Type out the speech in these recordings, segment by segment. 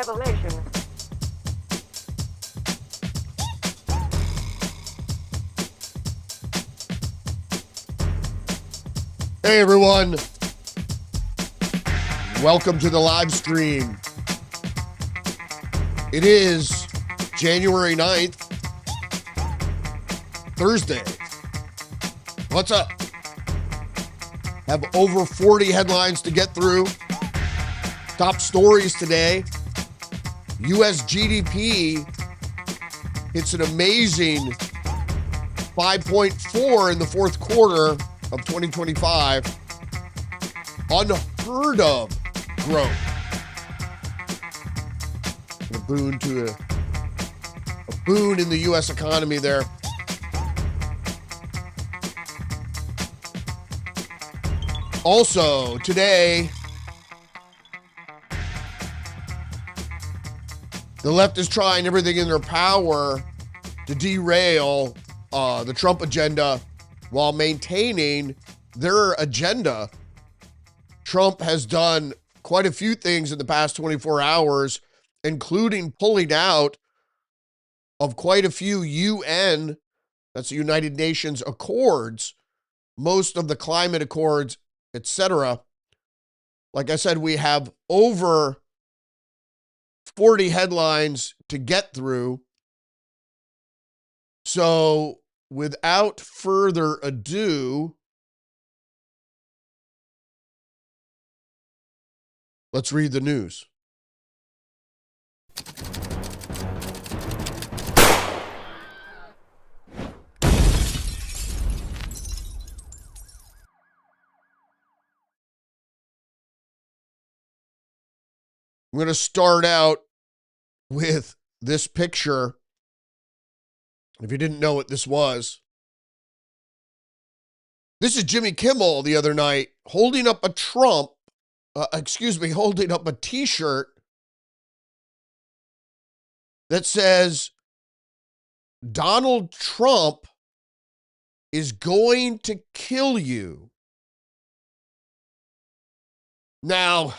revelation. Hey everyone, welcome to the live stream. It is January 9th, Thursday. What's up? Have over 40 headlines to get through. Top stories today. US GDP hits an amazing 5.4 in the fourth quarter of 2025. Unheard of growth. A boon in the US economy there. Also, today, the left is trying everything in their power to derail the Trump agenda while maintaining their agenda. Trump has done quite a few things in the past 24 hours, including pulling out of quite a few UN, that's the United Nations accords, most of the climate accords, etc. Like I said, we have over 40 headlines to get through. So without further ado, let's read the news. I'm going to start out with this picture. If you didn't know what this was, this is Jimmy Kimmel the other night holding up a holding up a t-shirt that says, Donald Trump is going to kill you. Now,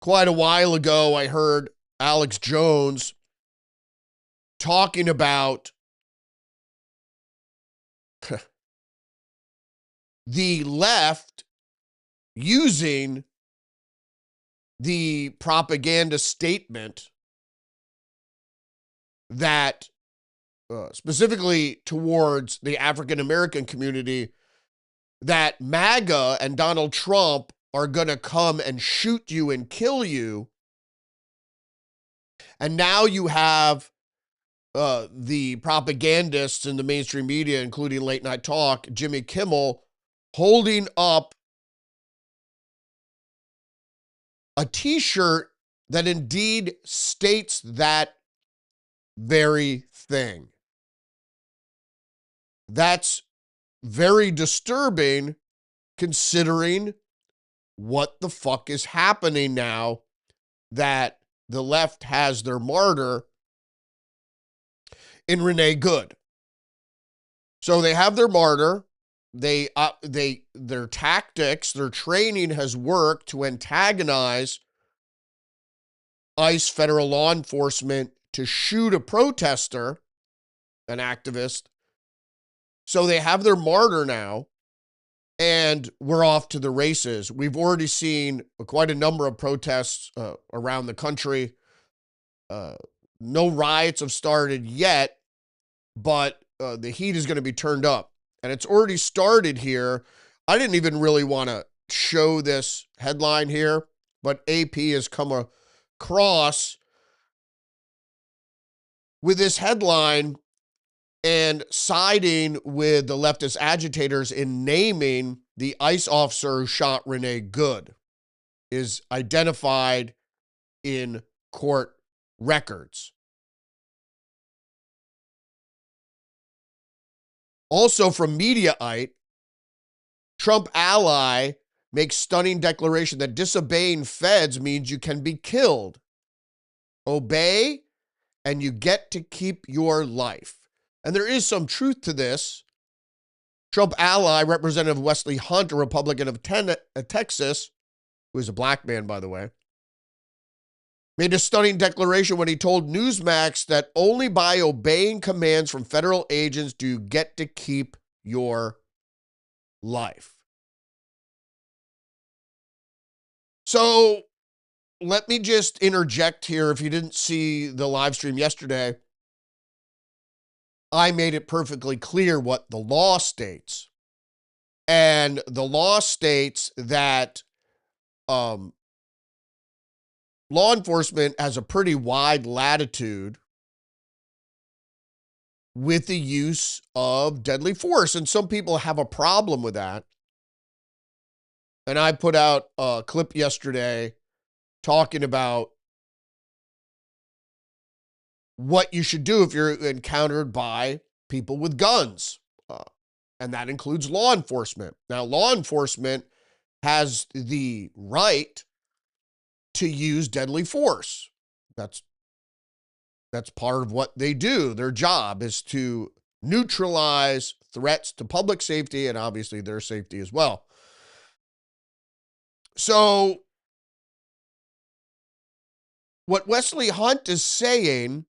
quite a while ago, I heard Alex Jones talking about the left using the propaganda statement that specifically towards the African American community, that MAGA and Donald Trump are going to come and shoot you and kill you. And now you have the propagandists in the mainstream media, including late night talk, Jimmy Kimmel, holding up a t-shirt that indeed states that very thing. That's very disturbing considering what the fuck is happening now that the left has their martyr in Renee Good. So they have their martyr. Their tactics, their training has worked to antagonize ICE federal law enforcement to shoot a protester, an activist. So they have their martyr now, and we're off to the races. We've already seen quite a number of protests around the country. No riots have started yet, but the heat is going to be turned up. And it's already started here. I didn't even really want to show this headline here, but AP has come across with this headline and siding with the leftist agitators in naming the ICE officer who shot Renee Good is identified in court records. Also from Mediaite, Trump ally makes stunning declaration that disobeying feds means you can be killed. Obey and you get to keep your life. And there is some truth to this. Trump ally, Representative Wesley Hunt, a Republican of Texas, who is a black man, by the way, made a stunning declaration when he told Newsmax that only by obeying commands from federal agents do you get to keep your life. So let me just interject here. If you didn't see the live stream yesterday, I made it perfectly clear what the law states. And the law states that law enforcement has a pretty wide latitude with the use of deadly force. And some people have a problem with that. And I put out a clip yesterday talking about what you should do if you're encountered by people with guns. And that includes law enforcement. Now, law enforcement has the right to use deadly force. That's part of what they do. Their job is to neutralize threats to public safety and obviously their safety as well. So what Wesley Hunt is saying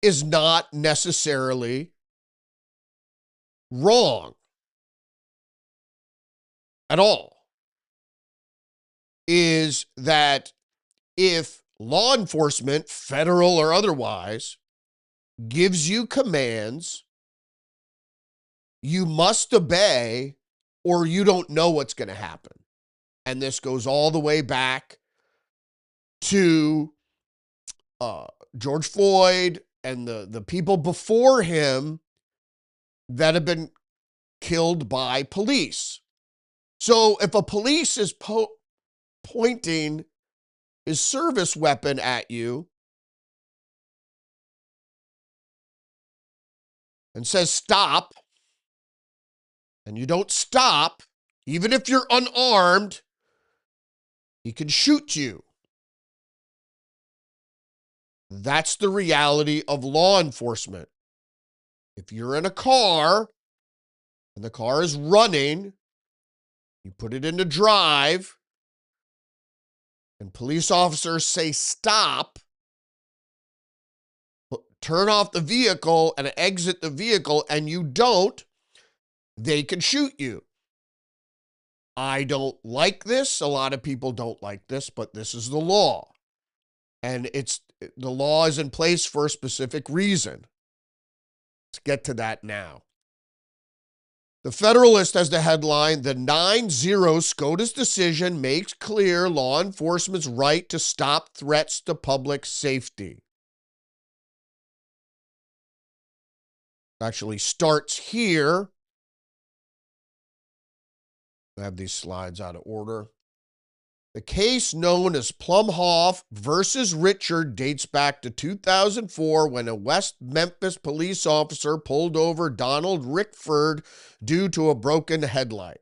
is not necessarily wrong at all. Is that if law enforcement, federal or otherwise, gives you commands, you must obey or you don't know what's going to happen. And this goes all the way back to George Floyd and the people before him that have been killed by police. So if a police is pointing his service weapon at you and says stop, and you don't stop, even if you're unarmed, he can shoot you. That's the reality of law enforcement. If you're in a car and the car is running, you put it into drive, and police officers say stop, turn off the vehicle and exit the vehicle, and you don't, they can shoot you. I don't like this. A lot of people don't like this, but this is the law. And the law is in place for a specific reason. Let's get to that now. The Federalist has the headline, "The 9-0 SCOTUS decision makes clear law enforcement's right to stop threats to public safety." Actually starts here. I have these slides out of order. The case known as Plumhoff versus Richard dates back to 2004 when a West Memphis police officer pulled over Donald Rickford due to a broken headlight.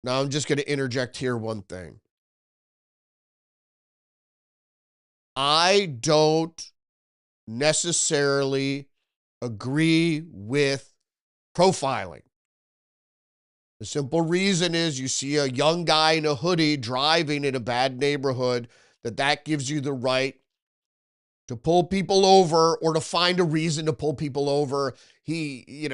Now, I'm just going to interject here one thing. I don't necessarily agree with profiling. The simple reason is you see a young guy in a hoodie driving in a bad neighborhood, that gives you the right to pull people over or to find a reason to pull people over. He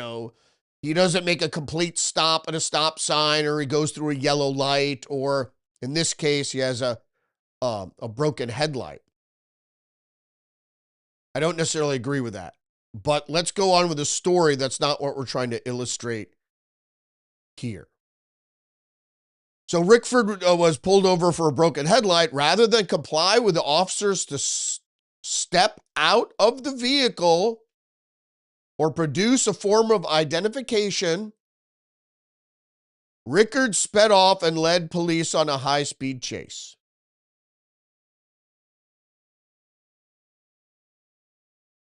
doesn't make a complete stop at a stop sign, or he goes through a yellow light, or in this case, he has a broken headlight. I don't necessarily agree with that. But let's go on with the story. That's not what we're trying to illustrate here. So Rickford was pulled over for a broken headlight. Rather than comply with the officers to step out of the vehicle or produce a form of identification, Rickard sped off and led police on a high-speed chase.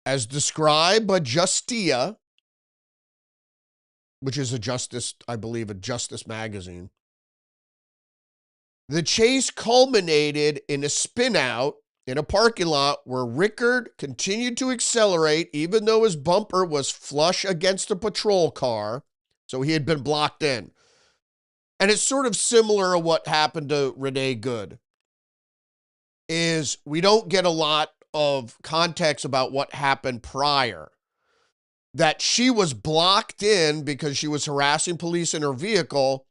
As described by Justia, which is a Justice magazine, the chase culminated in a spin-out in a parking lot where Rickard continued to accelerate even though his bumper was flush against a patrol car, so he had been blocked in. And it's sort of similar to what happened to Renee Good, is we don't get a lot of context about what happened prior. That she was blocked in because she was harassing police in her vehicle.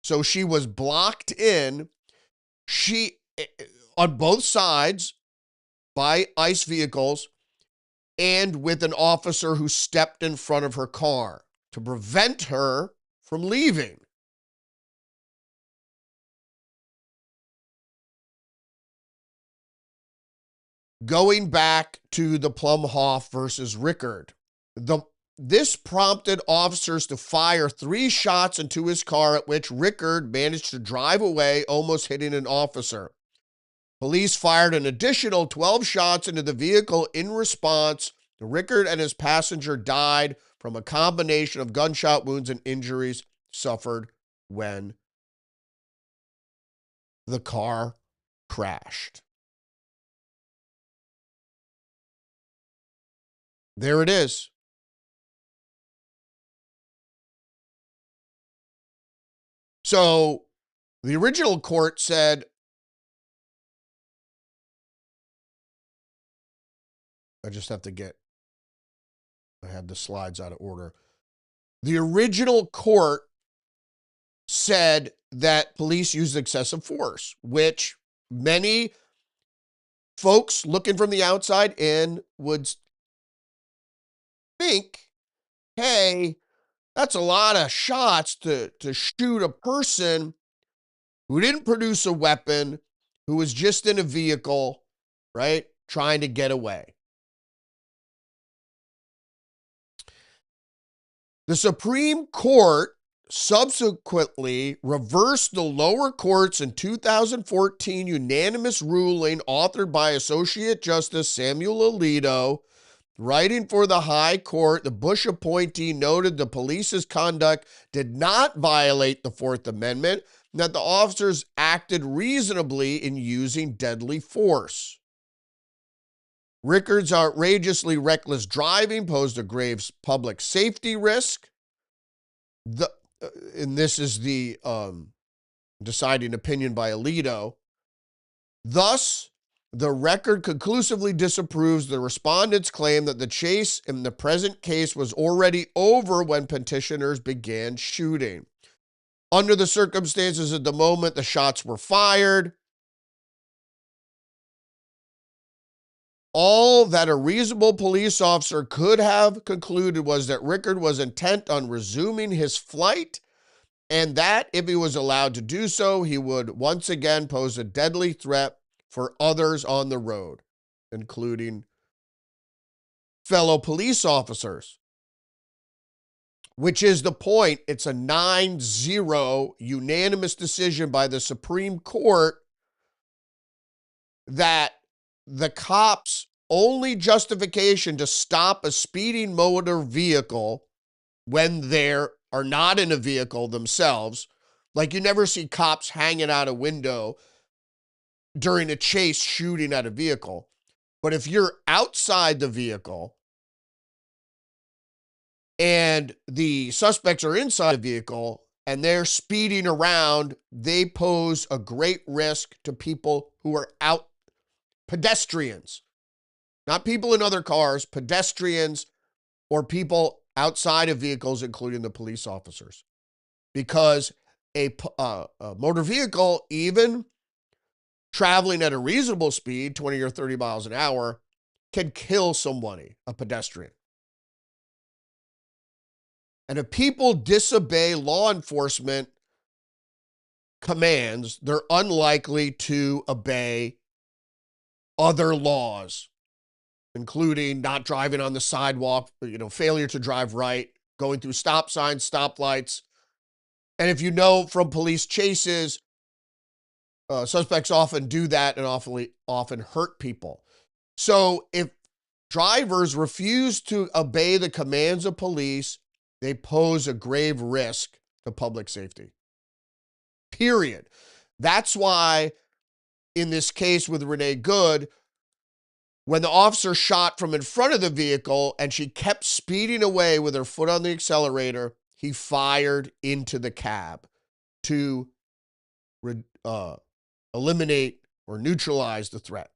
So she was blocked in. She, on both sides, by ICE vehicles and with an officer who stepped in front of her car to prevent her from leaving. Going back to the Plumhoff versus Rickard, this prompted officers to fire 3 shots into his car, at which Rickard managed to drive away, almost hitting an officer. Police fired an additional 12 shots into the vehicle in response. Rickard and his passenger died from a combination of gunshot wounds and injuries suffered when the car crashed. There it is. So the original court said, I just have to get, I had the slides out of order. The original court said that police used excessive force, which many folks looking from the outside in would think, hey, that's a lot of shots to shoot a person who didn't produce a weapon, who was just in a vehicle, right, trying to get away. The Supreme Court subsequently reversed the lower court's in 2014 unanimous ruling authored by Associate Justice Samuel Alito. Writing for the High Court, the Bush appointee noted the police's conduct did not violate the Fourth Amendment, and that the officers acted reasonably in using deadly force. Rickard's outrageously reckless driving posed a grave public safety risk. And this is the deciding opinion by Alito. Thus, the record conclusively disapproves the respondent's claim that the chase in the present case was already over when petitioners began shooting. Under the circumstances at the moment the shots were fired, all that a reasonable police officer could have concluded was that Rickard was intent on resuming his flight, and that if he was allowed to do so, he would once again pose a deadly threat for others on the road, including fellow police officers. Which is the point. It's a 9-0 unanimous decision by the Supreme Court that the cops' only justification to stop a speeding motor vehicle when they are not in a vehicle themselves, like you never see cops hanging out a window during a chase shooting at a vehicle. But if you're outside the vehicle and the suspects are inside the vehicle and they're speeding around, they pose a great risk to people who are out, pedestrians, not people in other cars, pedestrians or people outside of vehicles, including the police officers. Because a motor vehicle, even traveling at a reasonable speed, 20 or 30 miles an hour, can kill somebody, a pedestrian. And if people disobey law enforcement commands, they're unlikely to obey other laws, including not driving on the sidewalk, failure to drive right, going through stop signs, stoplights. And if you know from police chases, suspects often do that and often hurt people. So if drivers refuse to obey the commands of police, they pose a grave risk to public safety. Period. That's why in this case with Renee Good, when the officer shot from in front of the vehicle and she kept speeding away with her foot on the accelerator, he fired into the cab. to eliminate or neutralize the threat.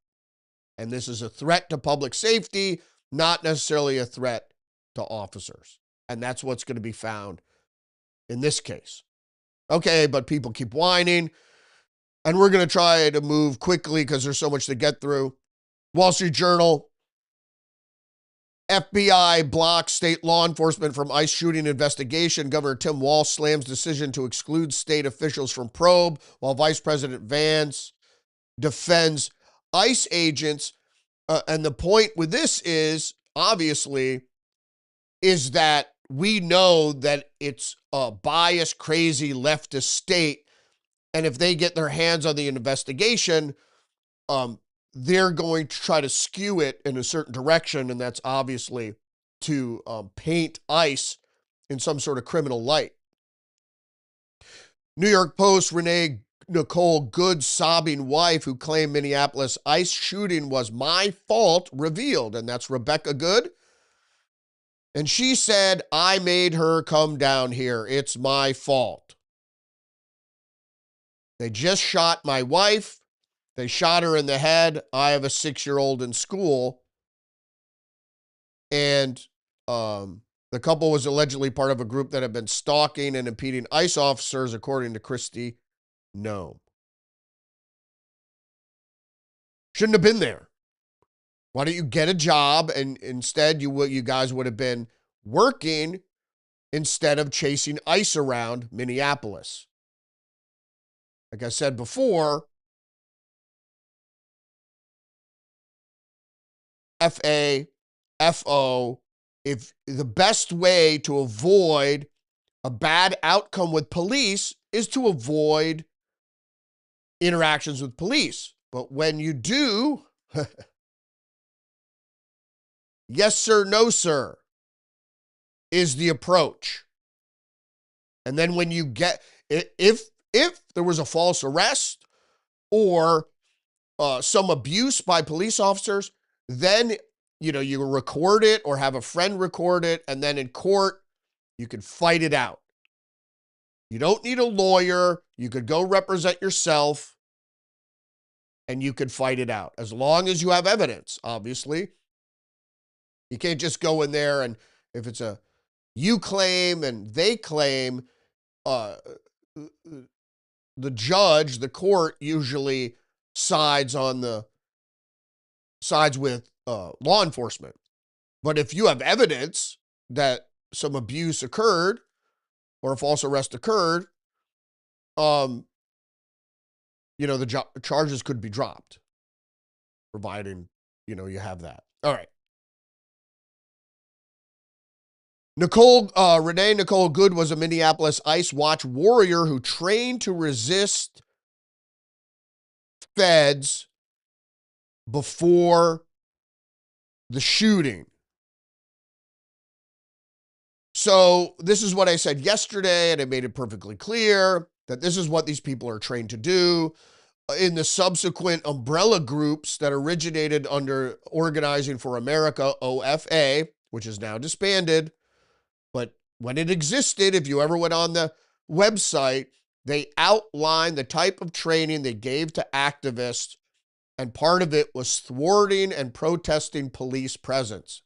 And this is a threat to public safety, not necessarily a threat to officers. And that's what's going to be found in this case. Okay, but people keep whining, and we're going to try to move quickly because there's so much to get through. Wall Street Journal: FBI blocks state law enforcement from ICE shooting investigation. Governor Tim Walz slams decision to exclude state officials from probe, while Vice President Vance defends ICE agents. And the point with this is, obviously, is that we know that it's a biased, crazy leftist state. And if they get their hands on the investigation, they're going to try to skew it in a certain direction. And that's obviously to paint ICE in some sort of criminal light. New York Post: Renee Nicole Good's sobbing wife, who claimed Minneapolis ICE shooting was my fault, revealed. And that's Rebecca Good. And she said, I made her come down here. It's my fault. They just shot my wife. They shot her in the head. I have a 6-year-old in school. And the couple was allegedly part of a group that had been stalking and impeding ICE officers, according to Christy Nome. Shouldn't have been there. Why don't you get a job? And instead, you guys would have been working instead of chasing ICE around Minneapolis. Like I said before, FA, FO, if the best way to avoid a bad outcome with police is to avoid interactions with police. But when you do, yes, sir, no, sir, is the approach. And then when you get, if there was a false arrest or some abuse by police officers, then, you record it or have a friend record it. And then in court, you can fight it out. You don't need a lawyer. You could go represent yourself and you could fight it out as long as you have evidence, obviously. You can't just go in there and if it's you claim and they claim, the judge, the court usually sides with law enforcement. But if you have evidence that some abuse occurred or a false arrest occurred, the charges could be dropped, providing, you have that. All right. Renee Nicole Good was a Minneapolis ICE watch warrior who trained to resist feds before the shooting. So this is what I said yesterday, and I made it perfectly clear that this is what these people are trained to do. In the subsequent umbrella groups that originated under Organizing for America, OFA, which is now disbanded, but when it existed, if you ever went on the website, they outlined the type of training they gave to activists, and part of it was thwarting and protesting police presence.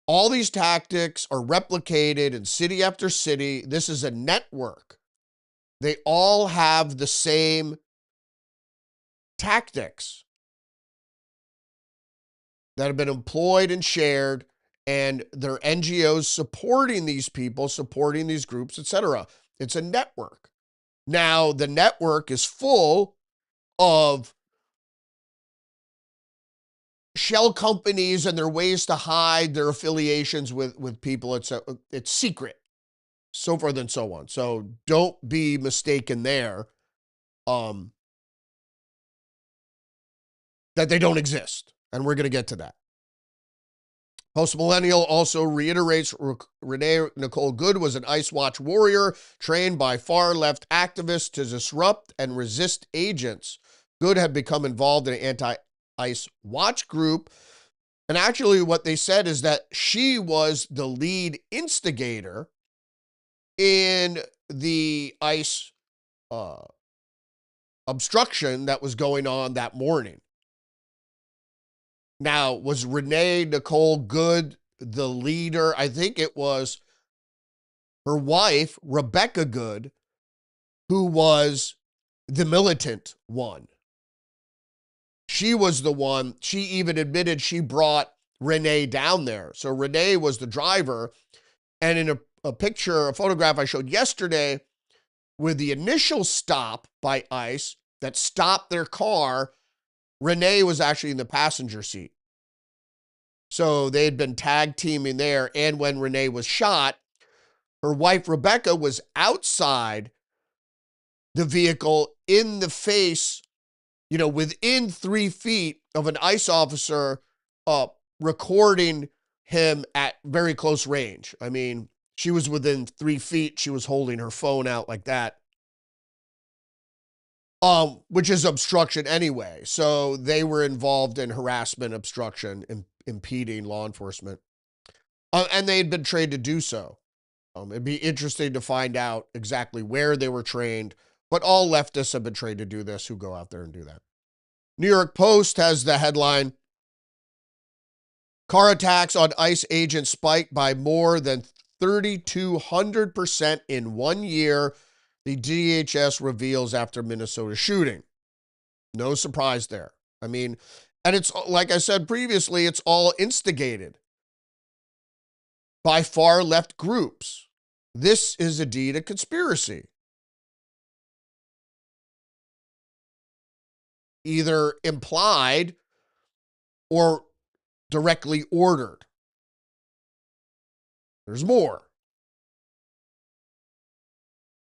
All these tactics are replicated in city after city. This is a network. They all have the same tactics that have been employed and shared, and their NGOs supporting these people, supporting these groups, etc. It's a network. Now, the network is full of shell companies and their ways to hide their affiliations with people. It's secret, so forth and so on. So don't be mistaken there that they don't exist. And we're going to get to that. Postmillennial also reiterates Renee Nicole Good was an ICE watch warrior trained by far-left activists to disrupt and resist agents. Good had become involved in an anti-ICE watch group. And actually what they said is that she was the lead instigator in the ICE obstruction that was going on that morning. Now, was Renee Nicole Good the leader? I think it was her wife, Rebecca Good, who was the militant one. She was the one, she even admitted she brought Renee down there. So Renee was the driver. And in a picture, a photograph I showed yesterday with the initial stop by ICE that stopped their car, Renee was actually in the passenger seat. So they had been tag teaming there. And when Renee was shot, her wife, Rebecca, was outside the vehicle in the face, within 3 feet of an ICE officer recording him at very close range. I mean, she was within 3 feet. She was holding her phone out like that, which is obstruction anyway. So they were involved in harassment, obstruction, and impeding law enforcement. And they had been trained to do so. It'd be interesting to find out exactly where they were trained, but all leftists have been trained to do this who go out there and do that. New York Post has the headline, car attacks on ICE agents spiked by more than 3,200% in 1 year, the DHS reveals after Minnesota shooting. No surprise there. I mean, and it's like I said previously, it's all instigated by far left groups. This is indeed a conspiracy. Either implied or directly ordered. There's more.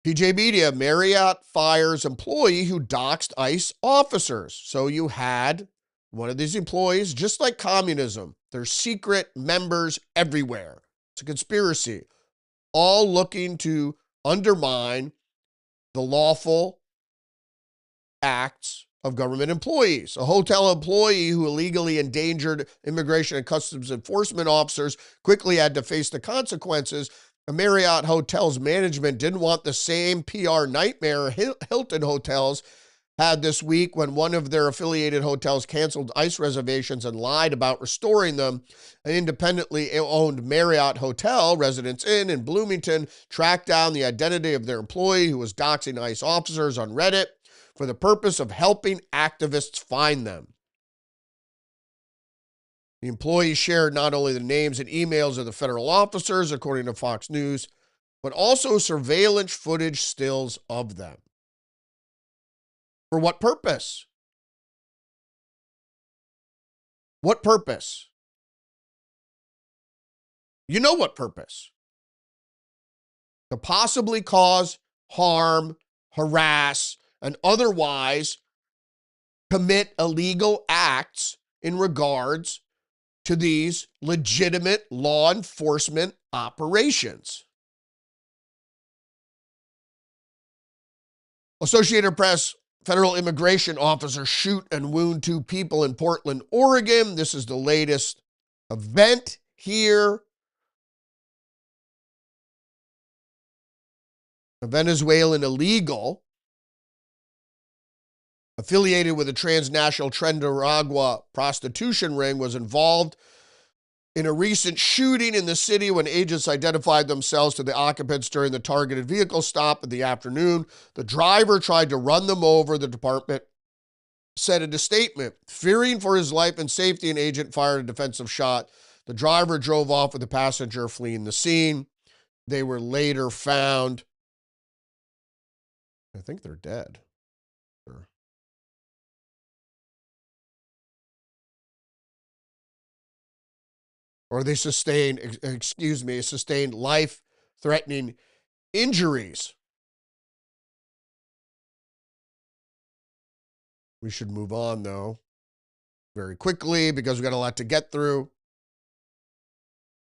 PJ Media, Marriott fires employee who doxed ICE officers. So you had one of these employees, just like communism, there's secret members everywhere. It's a conspiracy, all looking to undermine the lawful acts of government employees. A hotel employee who illegally endangered immigration and customs enforcement officers quickly had to face the consequences. A Marriott Hotel's management didn't want the same PR nightmare Hilton Hotels had this week when one of their affiliated hotels canceled ICE reservations and lied about restoring them. An independently owned Marriott Hotel, Residence Inn in Bloomington, tracked down the identity of their employee who was doxing ICE officers on Reddit for the purpose of helping activists find them. The employees shared not only the names and emails of the federal officers, according to Fox News, but also surveillance footage stills of them. For what purpose? What purpose? You know what purpose? To possibly cause harm, harass, and otherwise commit illegal acts in regards to these legitimate law enforcement operations. Associated Press, federal immigration officers shoot and wound 2 people in Portland, Oregon. This is the latest event here. A Venezuelan illegal affiliated with a transnational Trinidad prostitution ring was involved in a recent shooting in the city when agents identified themselves to the occupants during the targeted vehicle stop in the afternoon. The driver tried to run them over, the department said in a statement. Fearing for his life and safety, an agent fired a defensive shot. The driver drove off with the passenger fleeing the scene. They were later found. I think they're dead. Or they sustained life-threatening injuries. We should move on, though, very quickly because we got a lot to get through.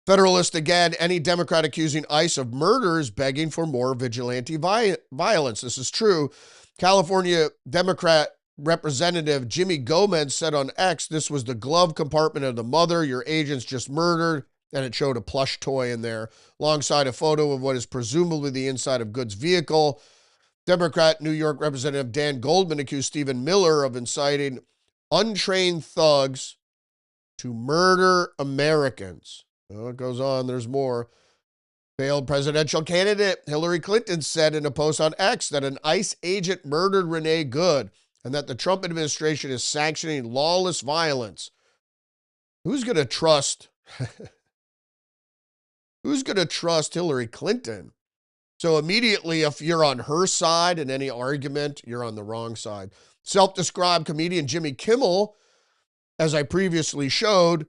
Federalist again, any Democrat accusing ICE of murder is begging for more vigilante violence. This is true. California Democrat Representative Jimmy Gomez said on X, this was the glove compartment of the mother your agents just murdered. and it showed a plush toy in there alongside a photo of what is presumably the inside of Good's vehicle. Democrat New York Representative Dan Goldman accused Stephen Miller of inciting untrained thugs to murder Americans. Oh, it goes on. There's more. Failed presidential candidate Hillary Clinton said in a post on X that an ICE agent murdered Renee Good and that the Trump administration is sanctioning lawless violence. Who's going to trust? Who's going to trust Hillary Clinton? So immediately, if you're on her side in any argument, you're on the wrong side. Self-described comedian Jimmy Kimmel, as I previously showed,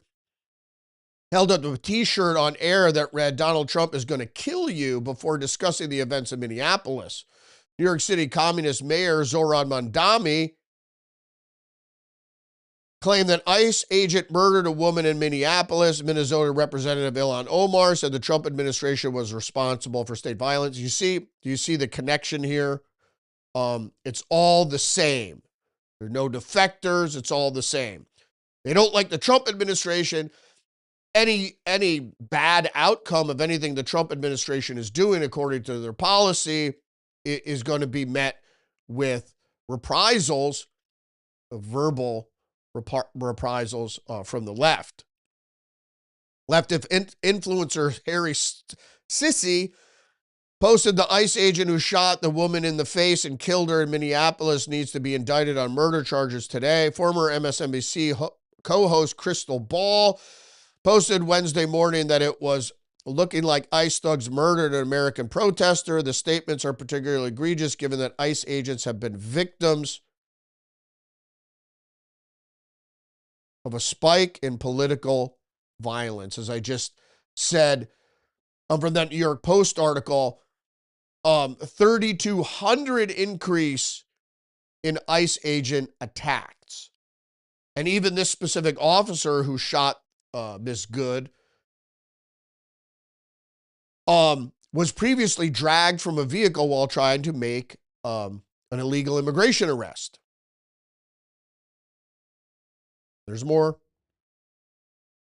held up a t-shirt on air that read, "Donald Trump is going to kill you," before discussing the events in Minneapolis. New York City Communist Mayor Zohran Mamdani claimed that ICE agent murdered a woman in Minneapolis. Minnesota Representative Ilhan Omar said the Trump administration was responsible for state violence. Do you see the connection here? It's all the same. There are no defectors. It's all the same. They don't like the Trump administration. Any bad outcome of anything the Trump administration is doing according to their policy is going to be met with reprisals, verbal reprisals from the left. Leftist influencer Harry Sissy posted the ICE agent who shot the woman in the face and killed her in Minneapolis needs to be indicted on murder charges today. Former MSNBC co-host Crystal Ball posted Wednesday morning that it was looking like ICE thugs murdered an American protester. The statements are particularly egregious given that ICE agents have been victims of a spike in political violence. As I just said from that New York Post article, 3,200 increase in ICE agent attacks. And even this specific officer who shot Miss Good was previously dragged from a vehicle while trying to make an illegal immigration arrest. There's more.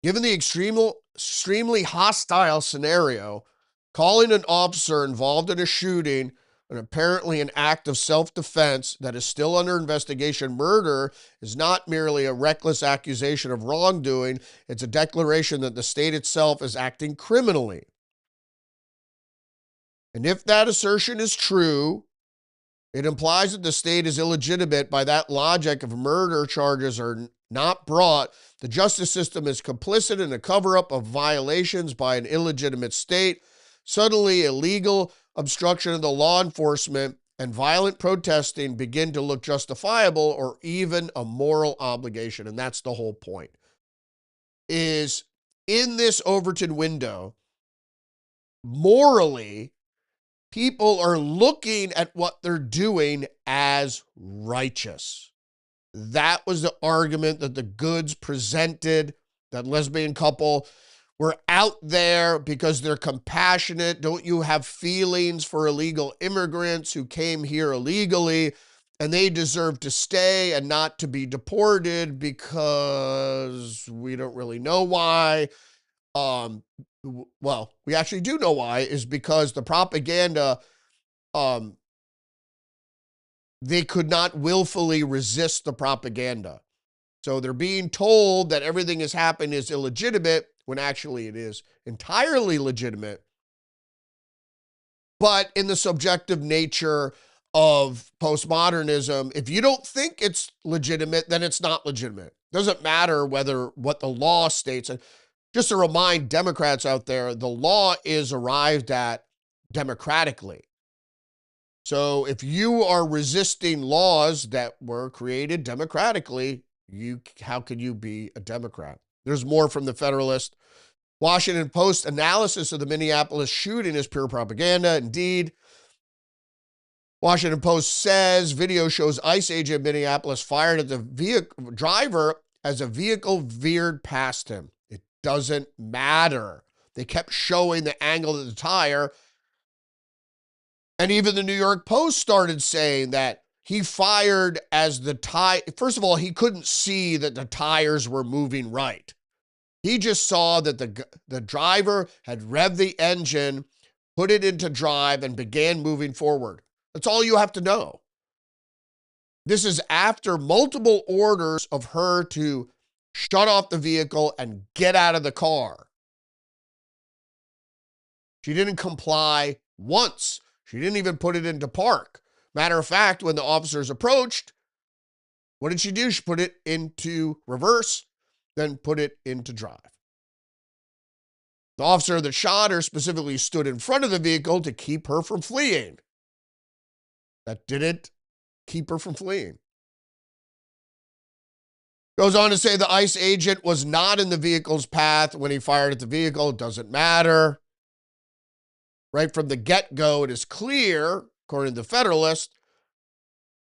Given the extremely hostile scenario, calling an officer involved in a shooting and apparently an act of self-defense that is still under investigation, murder, is not merely a reckless accusation of wrongdoing. It's a declaration that the state itself is acting criminally. And if that assertion is true, it implies that the state is illegitimate. By that logic, if murder charges are not brought, the justice system is complicit in a cover-up of violations by an illegitimate state. Suddenly, illegal obstruction of the law enforcement and violent protesting begin to look justifiable or even a moral obligation. And that's the whole point. Is in this Overton window, morally, people are looking at what they're doing as righteous. That was the argument that the Goods presented, that lesbian couple were out there because they're compassionate. Don't you have feelings for illegal immigrants who came here illegally and they deserve to stay and not to be deported because we don't really know why? Well, we actually do know why, is because the propaganda, they could not willfully resist the propaganda. So they're being told that everything has happened is illegitimate when actually it is entirely legitimate. But in the subjective nature of postmodernism, if you don't think it's legitimate, then it's not legitimate. Doesn't matter what the law states. And just to remind Democrats out there, the law is arrived at democratically. So if you are resisting laws that were created democratically, how can you be a Democrat? There's more from the Federalist. Washington Post analysis of the Minneapolis shooting is pure propaganda. Indeed, Washington Post says video shows ICE agent in Minneapolis fired at the vehicle driver as a vehicle veered past him. It doesn't matter. They kept showing the angle of the tire. And even the New York Post started saying that he fired as the tire. First of all, he couldn't see that the tires were moving right. He just saw that the driver had revved the engine, put it into drive, and began moving forward. That's all you have to know. This is after multiple orders of her to shut off the vehicle and get out of the car. She didn't comply once. She didn't even put it into park. Matter of fact, when the officers approached, what did she do? She put it into reverse, then put it into drive. The officer that shot her specifically stood in front of the vehicle to keep her from fleeing. That didn't keep her from fleeing. Goes on to say the ICE agent was not in the vehicle's path when he fired at the vehicle. It doesn't matter. Right from the get-go, it is clear, according to the Federalist,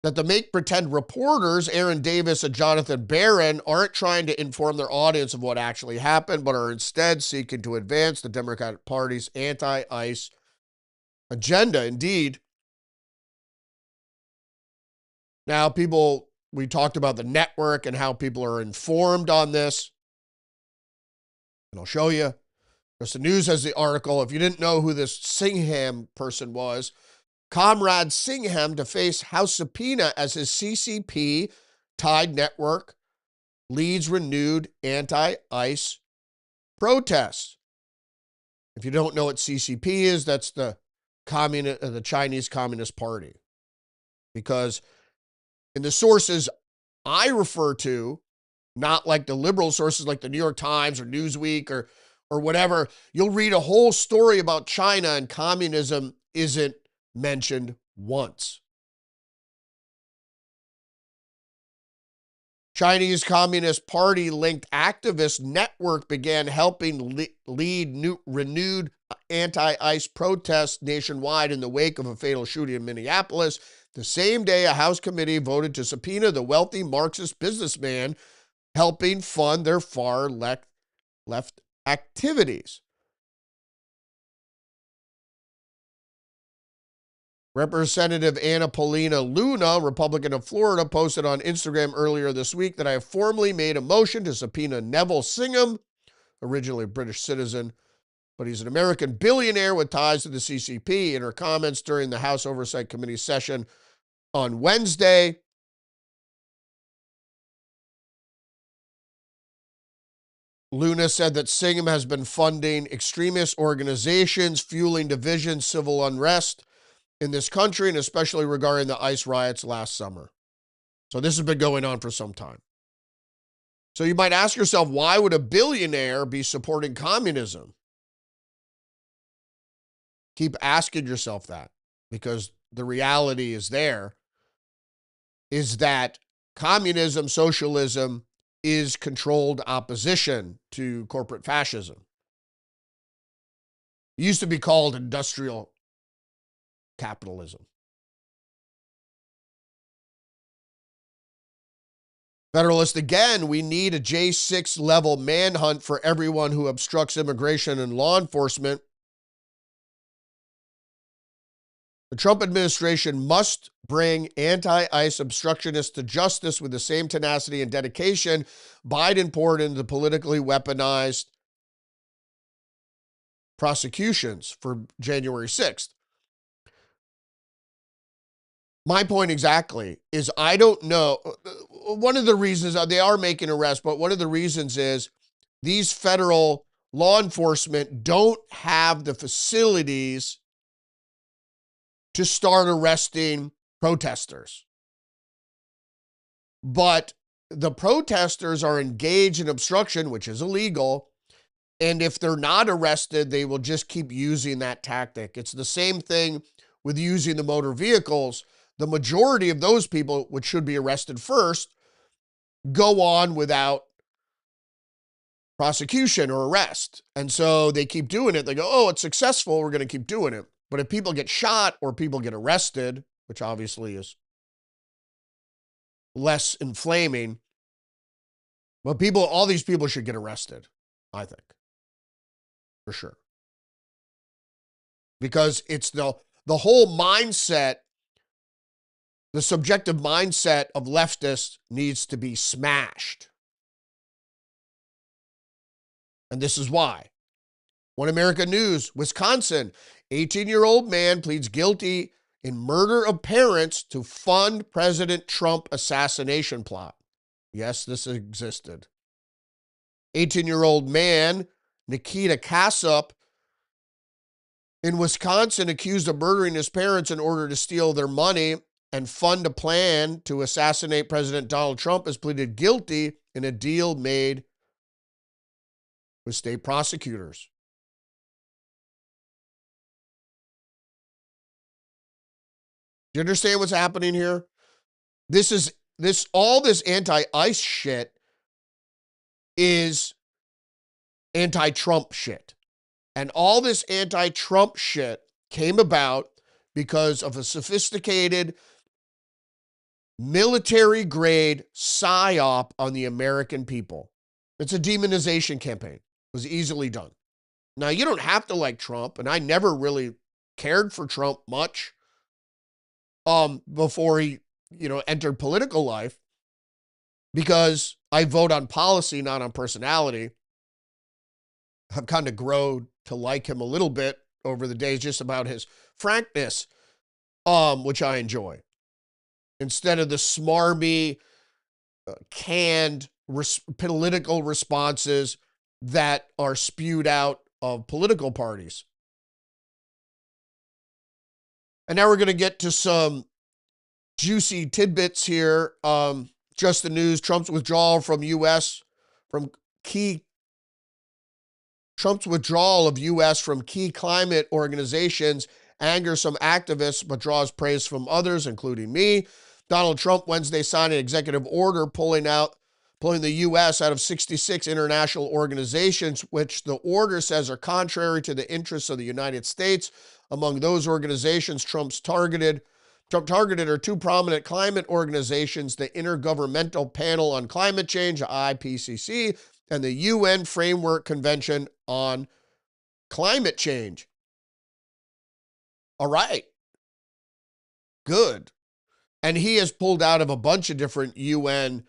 that the make-pretend reporters, Aaron Davis and Jonathan Barron, aren't trying to inform their audience of what actually happened, but are instead seeking to advance the Democratic Party's anti-ICE agenda. Indeed. Now, we talked about the network and how people are informed on this. And I'll show you. Because the News has the article. If you didn't know who this Singham person was, Comrade Singham to face House subpoena as his CCP-tied network leads renewed anti-ICE protests. If you don't know what CCP is, that's the Chinese Communist Party. Because in the sources I refer to, not like the liberal sources like the New York Times or Newsweek or whatever, you'll read a whole story about China and communism isn't mentioned once. Chinese Communist Party linked activist network began helping lead renewed anti-ICE protests nationwide in the wake of a fatal shooting in Minneapolis. The same day, a House committee voted to subpoena the wealthy Marxist businessman helping fund their far left activities. Representative Anna Paulina Luna, Republican of Florida, posted on Instagram earlier this week that I have formally made a motion to subpoena Neville Singham, originally a British citizen, but he's an American billionaire with ties to the CCP. In her comments during the House Oversight Committee session on Wednesday, Luna said that Singham has been funding extremist organizations, fueling division, civil unrest in this country, and especially regarding the ICE riots last summer. So this has been going on for some time. So you might ask yourself, why would a billionaire be supporting communism? Keep asking yourself that, because the reality is that communism, socialism, is controlled opposition to corporate fascism. It used to be called industrial capitalism. Federalist again, we need a J6 level manhunt for everyone who obstructs immigration and law enforcement. The Trump administration must bring anti-ICE obstructionists to justice with the same tenacity and dedication Biden poured into the politically weaponized prosecutions for January 6th. My point exactly is I don't know. One of the reasons they are making arrests, but one of the reasons is these federal law enforcement don't have the facilities to start arresting protesters. But the protesters are engaged in obstruction, which is illegal. And if they're not arrested, they will just keep using that tactic. It's the same thing with using the motor vehicles. The majority of those people, which should be arrested first, go on without prosecution or arrest. And so they keep doing it. They go, oh, it's successful, we're going to keep doing it. But if people get shot or people get arrested, which obviously is less inflaming, but all these people should get arrested, I think, for sure. Because it's the whole mindset, the subjective mindset of leftists needs to be smashed. And this is why. One America News, Wisconsin, 18-year-old man pleads guilty in murder of parents to fund President Trump assassination plot. Yes, this existed. 18-year-old man, Nikita Kassup, in Wisconsin, accused of murdering his parents in order to steal their money and fund a plan to assassinate President Donald Trump, has pleaded guilty in a deal made with state prosecutors. Do you understand what's happening here? All this anti-ICE shit is anti-Trump shit. And all this anti-Trump shit came about because of a sophisticated military-grade psyop on the American people. It's a demonization campaign. It was easily done. Now, you don't have to like Trump, and I never really cared for Trump much before he, entered political life, because I vote on policy, not on personality. I've kind of grown to like him a little bit over the days, just about his frankness, which I enjoy. Instead of the smarmy, canned political responses that are spewed out of political parties. And now we're going to get to some juicy tidbits here. Just the news: Trump's withdrawal of U.S. from key climate organizations angers some activists but draws praise from others, including me. Donald Trump Wednesday signed an executive order pulling the U.S. out of 66 international organizations, which the order says are contrary to the interests of the United States. Among those organizations Trump targeted are two prominent climate organizations: the Intergovernmental Panel on Climate Change, IPCC, and the UN Framework Convention on Climate Change. All right. Good. And he has pulled out of a bunch of different UN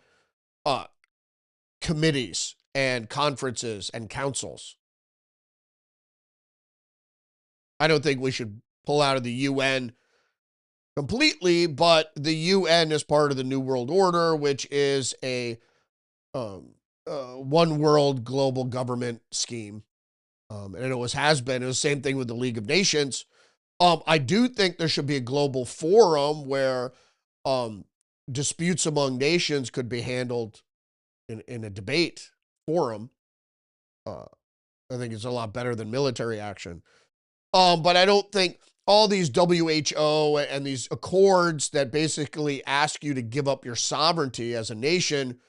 committees and conferences and councils. I don't think we should pull out of the UN completely, but the UN is part of the New World Order, which is a one world global government scheme. And it always has been. It was the same thing with the League of Nations. I do think there should be a global forum where disputes among nations could be handled in a debate forum. I think it's a lot better than military action. But I don't think all these WHO and these accords that basically ask you to give up your sovereignty as a nation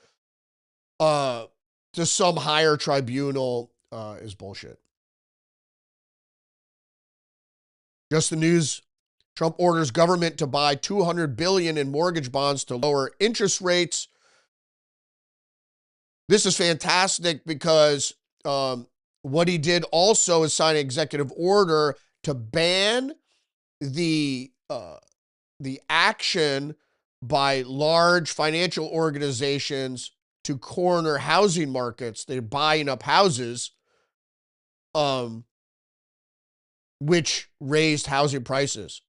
to some higher tribunal is bullshit. Just the news: Trump orders government to buy $200 billion in mortgage bonds to lower interest rates. This is fantastic because what he did also is sign an executive order to ban the action by large financial organizations to corner housing markets. They're buying up houses, which raised housing prices.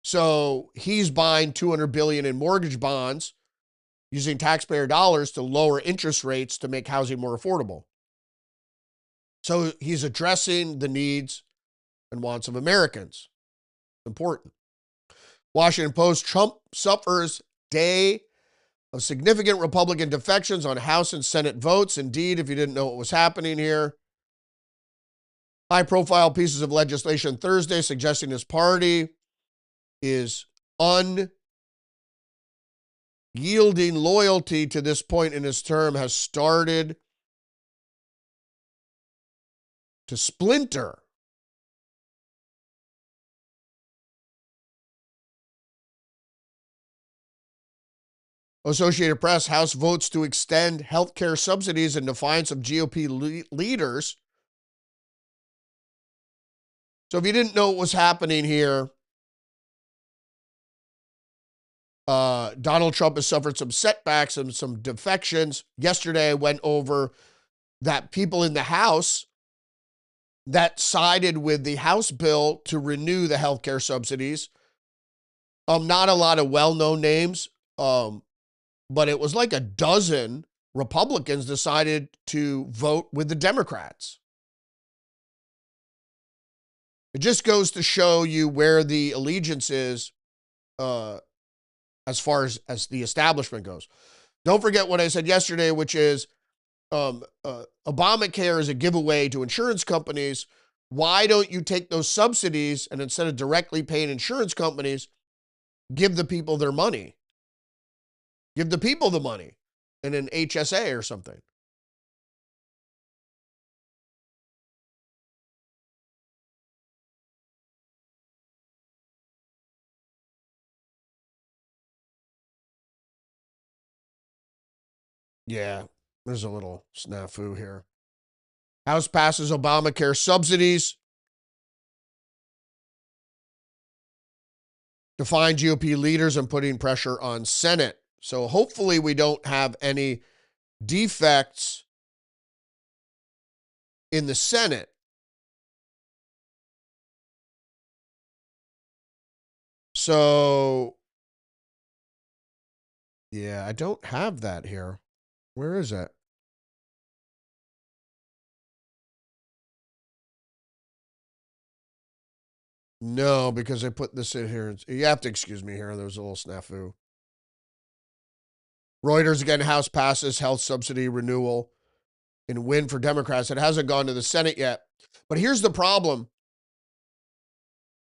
So he's buying $200 billion in mortgage bonds using taxpayer dollars to lower interest rates to make housing more affordable. So he's addressing the needs and wants of Americans. Important. Washington Post: Trump suffers day of significant Republican defections on House and Senate votes. Indeed, if you didn't know what was happening here, high-profile pieces of legislation Thursday suggesting his party is unyielding loyalty to this point in his term has started to splinter. Associated Press: House votes to extend healthcare subsidies in defiance of GOP leaders. So if you didn't know what was happening here, Donald Trump has suffered some setbacks and some defections. Yesterday, I went over that people in the House that sided with the House bill to renew the healthcare subsidies, not a lot of well-known names, but it was like a dozen Republicans decided to vote with the Democrats. It just goes to show you where the allegiance is as far as the establishment goes. Don't forget what I said yesterday, which is Obamacare is a giveaway to insurance companies. Why don't you take those subsidies and instead of directly paying insurance companies, give the people their money? Give the people the money in an HSA or something. Yeah, there's a little snafu here. House passes Obamacare subsidies. Define GOP leaders and putting pressure on Senate. So hopefully we don't have any defects in the Senate. So, yeah, I don't have that here. Where is it? No, because I put this in here. You have to excuse me here. There's a little snafu. Reuters again, House passes health subsidy renewal in win for Democrats. It hasn't gone to the Senate yet. But here's the problem.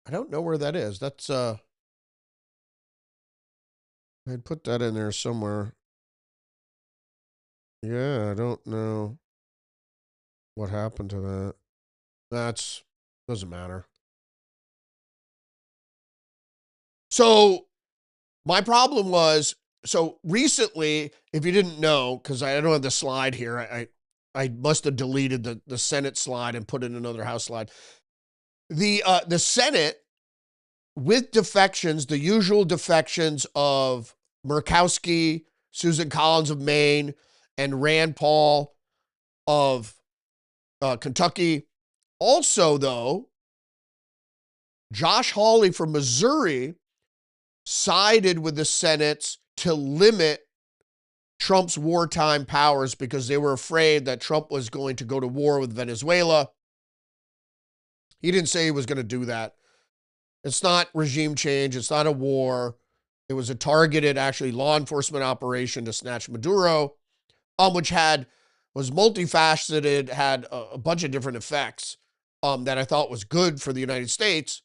I don't know where that is. That's I'd put that in there somewhere. Yeah, I don't know what happened to that. Doesn't matter. So my problem was, so recently, if you didn't know, because I don't have the slide here, I must have deleted the Senate slide and put in another House slide. The Senate, with defections, the usual defections of Murkowski, Susan Collins of Maine, and Rand Paul of Kentucky. Also, though, Josh Hawley from Missouri sided with the Senate to limit Trump's wartime powers because they were afraid that Trump was going to go to war with Venezuela. He didn't say he was going to do that. It's not regime change. It's not a war. It was a targeted, actually, law enforcement operation to snatch Maduro, which was multifaceted, had a bunch of different effects that I thought was good for the United States.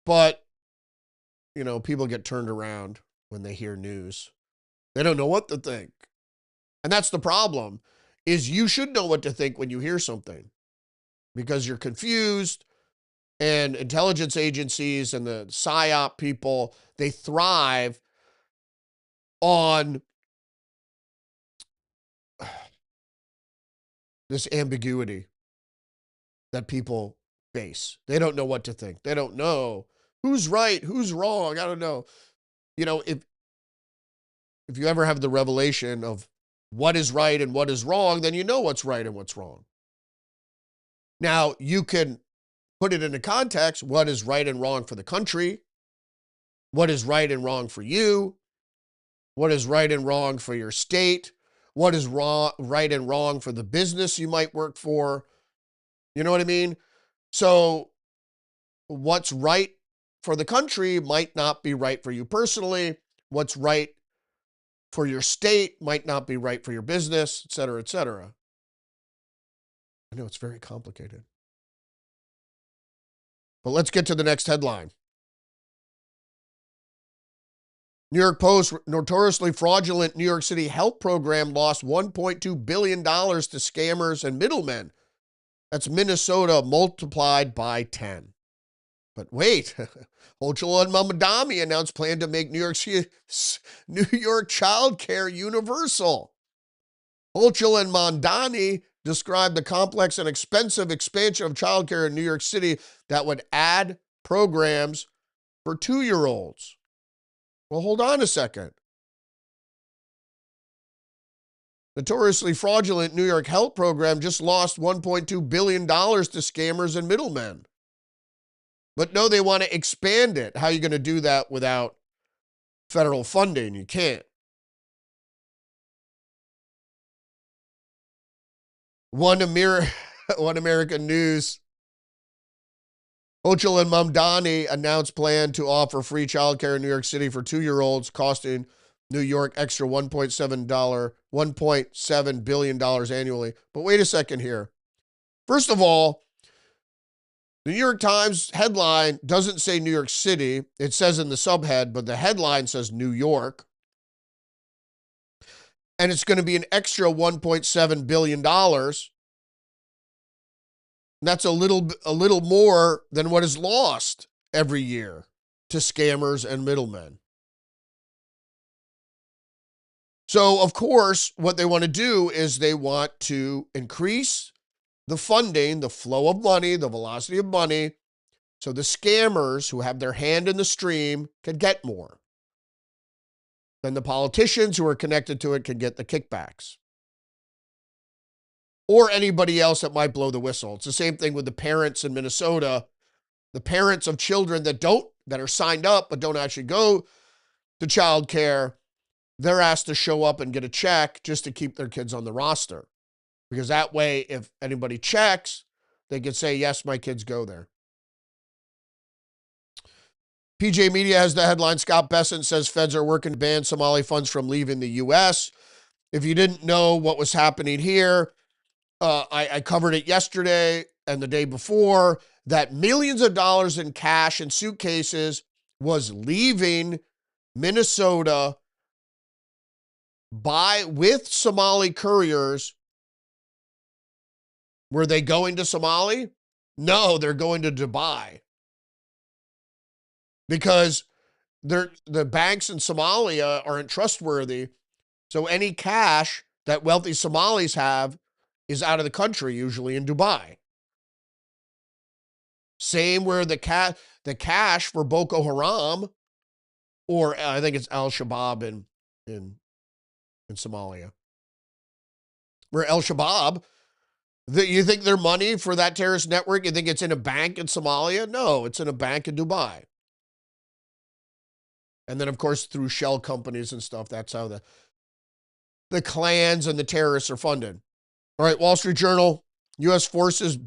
But, people get turned around when they hear news. They don't know what to think. And that's the problem, is you should know what to think when you hear something because you're confused. And intelligence agencies and the PSYOP people, they thrive on this ambiguity that people face. They don't know what to think. They don't know who's right, who's wrong. I don't know. If you ever have the revelation of what is right and what is wrong, then you know what's right and what's wrong. Now, you can put it into context, what is right and wrong for the country, what is right and wrong for you, what is right and wrong for your state, what is right and wrong for the business you might work for. You know what I mean? So what's right for the country might not be right for you personally. What's right for your state might not be right for your business, et cetera, et cetera. I know it's very complicated. But let's get to the next headline. New York Post, notoriously fraudulent New York City health program lost $1.2 billion to scammers and middlemen. That's Minnesota multiplied by 10. But wait, Hochul and Mamdani announced plan to make New York child care universal. Hochul and Mamdani described the complex and expensive expansion of child care in New York City that would add programs for 2-year-olds. Well, hold on a second. notoriously fraudulent New York health program just lost $1.2 billion to scammers and middlemen. But no, they want to expand it. How are you going to do that without federal funding? You can't. One American News. Hochul and Mamdani announced plan to offer free childcare in New York City for 2-year-olds, costing New York extra $1.7 billion annually. But wait a second here. First of all, the New York Times headline doesn't say New York City. It says in the subhead, but the headline says New York. And it's going to be an extra $1.7 billion. That's a little more than what is lost every year to scammers and middlemen. So, of course, what they want to do is they want to increase the funding, the flow of money, the velocity of money, so the scammers who have their hand in the stream can get more. Then the politicians who are connected to it can get the kickbacks. Or anybody else that might blow the whistle. It's the same thing with the parents in Minnesota. The parents of children that are signed up but don't actually go to child care, they're asked to show up and get a check just to keep their kids on the roster. Because that way, if anybody checks, they can say, yes, my kids go there. PJ Media has the headline, Scott Bessent says feds are working to ban Somali funds from leaving the U.S. If you didn't know what was happening here, I covered it yesterday and the day before, that millions of dollars in cash and suitcases was leaving Minnesota with Somali couriers. Were they going to Somali? No, they're going to Dubai. Because the banks in Somalia aren't trustworthy. So any cash that wealthy Somalis have is out of the country, usually in Dubai. Same where the cash for Boko Haram, or I think it's Al-Shabaab in Somalia. Where Al-Shabaab, you think their money for that terrorist network, you think it's in a bank in Somalia? No, it's in a bank in Dubai. And then, of course, through shell companies and stuff, that's how the clans and the terrorists are funded. All right, Wall Street Journal, U.S. forces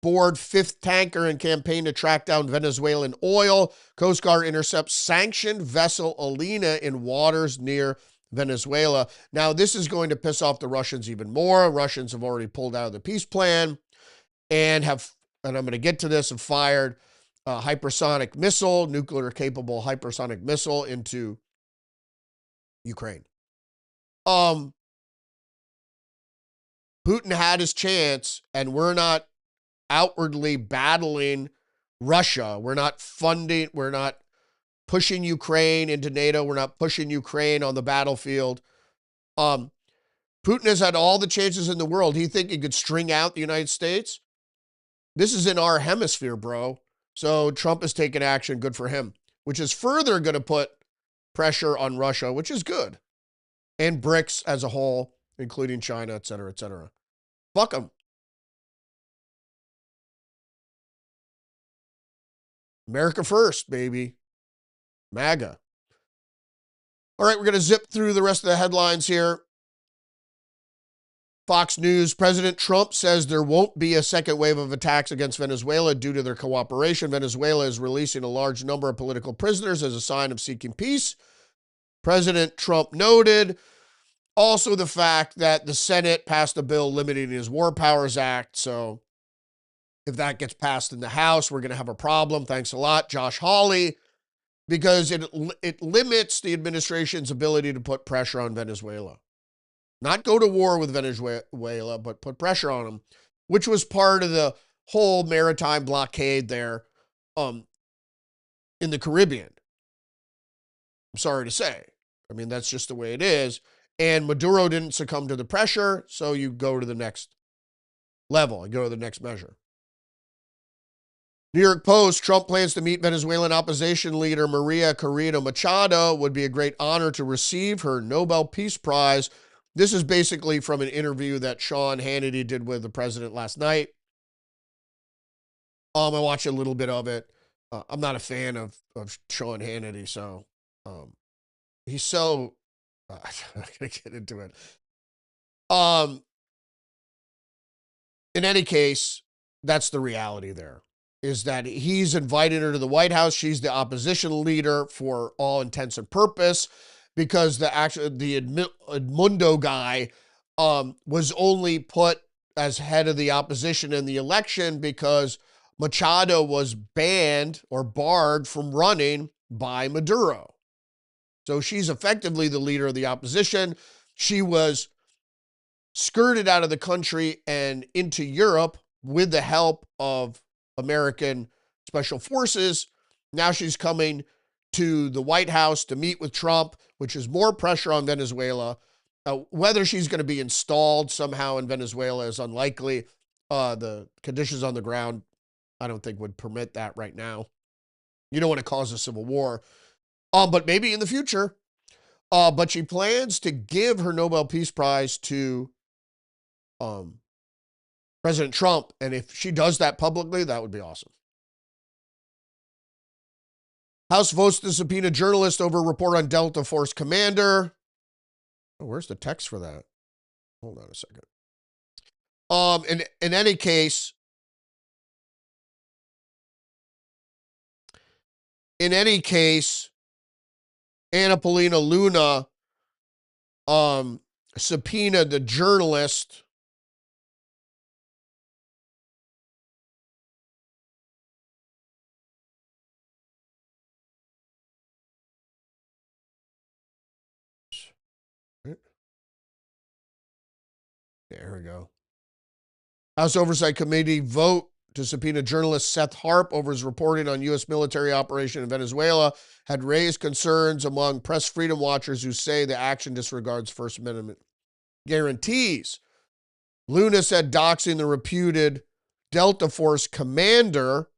board 5th tanker in campaign to track down Venezuelan oil. Coast Guard intercepts sanctioned vessel Alina in waters near Venezuela. Now, this is going to piss off the Russians even more. Russians have already pulled out of the peace plan and I'm going to get to this, have fired a hypersonic missile, nuclear-capable hypersonic missile into Ukraine. Putin had his chance, and we're not outwardly battling Russia. We're not pushing Ukraine into NATO. We're not pushing Ukraine on the battlefield. Putin has had all the chances in the world. He think he could string out the United States? This is in our hemisphere, bro. So Trump is taking action, good for him, which is further going to put pressure on Russia, which is good. And BRICS as a whole, including China, et cetera, et cetera. Fuck them. America first, baby. MAGA. All right, we're going to zip through the rest of the headlines here. Fox News, President Trump says there won't be a second wave of attacks against Venezuela due to their cooperation. Venezuela is releasing a large number of political prisoners as a sign of seeking peace. President Trump noted also the fact that the Senate passed a bill limiting his War Powers Act. So if that gets passed in the House, we're going to have a problem. Thanks a lot, Josh Hawley, because it limits the administration's ability to put pressure on Venezuela. Not go to war with Venezuela, but put pressure on them, which was part of the whole maritime blockade there in the Caribbean. I'm sorry to say. I mean, that's just the way it is. And Maduro didn't succumb to the pressure, so you go to the next level. You go to the next measure. New York Post, Trump plans to meet Venezuelan opposition leader Maria Corina Machado. Would be a great honor to receive her Nobel Peace Prize. This is basically from an interview that Sean Hannity did with the president last night. I watched a little bit of it. I'm not a fan of Sean Hannity, so he's so. I'm not gonna get into it. In any case, that's the reality there, is that he's invited her to the White House. She's the opposition leader for all intents and purpose, because the Edmundo guy was only put as head of the opposition in the election because Machado was banned or barred from running by Maduro. So she's effectively the leader of the opposition. She was skirted out of the country and into Europe with the help of American special forces. Now she's coming to the White House to meet with Trump, which is more pressure on Venezuela. Whether she's going to be installed somehow in Venezuela is unlikely. The conditions on the ground, I don't think, would permit that right now. You don't want to cause a civil war. But maybe in the future. But she plans to give her Nobel Peace Prize to President Trump. And if she does that publicly, that would be awesome. House votes to subpoena journalist over report on Delta Force commander. Oh, where's the text for that? Hold on a second. In any case, Anna Paulina Luna subpoenaed the journalist There we go. House Oversight Committee vote to subpoena journalist Seth Harp over his reporting on U.S. military operation in Venezuela had raised concerns among press freedom watchers who say the action disregards First Amendment guarantees. Luna said doxing the reputed Delta Force commander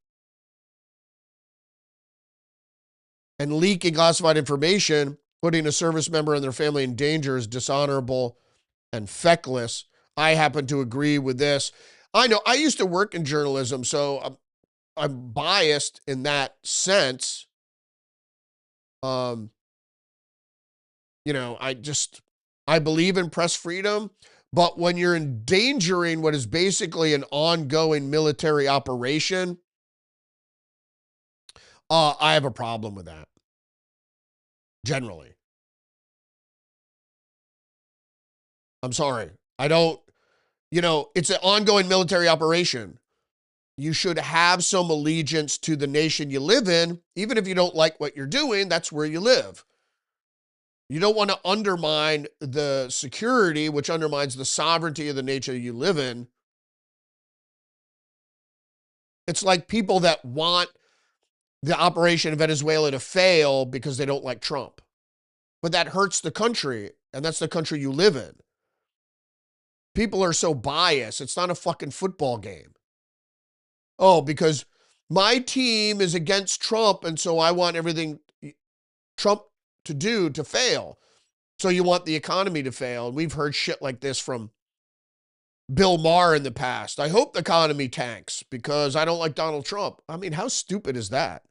and leaking classified information, putting a service member and their family in danger, is dishonorable and feckless. I happen to agree with this. I know I used to work in journalism, so I'm biased in that sense. I believe in press freedom, but when you're endangering what is basically an ongoing military operation, I have a problem with that. Generally. I'm sorry. I don't, it's an ongoing military operation. You should have some allegiance to the nation you live in. Even if you don't like what you're doing, that's where you live. You don't want to undermine the security, which undermines the sovereignty of the nation you live in. It's like people that want the operation in Venezuela to fail because they don't like Trump. But that hurts the country, and that's the country you live in. People are so biased. It's not a fucking football game. Oh, because my team is against Trump, and so I want everything Trump to do to fail. So you want the economy to fail. And we've heard shit like this from Bill Maher in the past. I hope the economy tanks because I don't like Donald Trump. I mean, how stupid is that?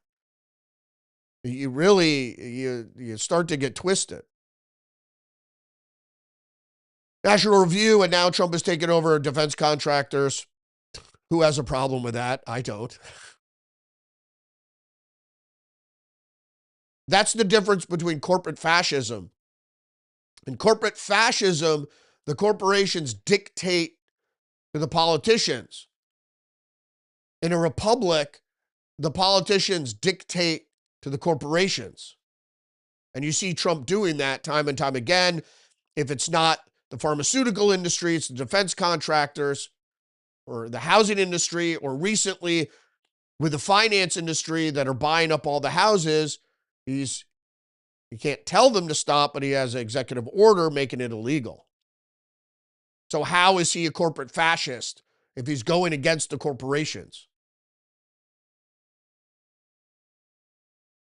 You really, you start to get twisted. National Review, and now Trump has taken over defense contractors. Who has a problem with that? I don't. That's the difference between corporate fascism. In corporate fascism, the corporations dictate to the politicians. In a republic, the politicians dictate to the corporations. And you see Trump doing that time and time again. If it's not the pharmaceutical industry, it's the defense contractors or the housing industry, or recently with the finance industry that are buying up all the houses. He can't tell them to stop, but he has an executive order making it illegal. So how is he a corporate fascist if he's going against the corporations?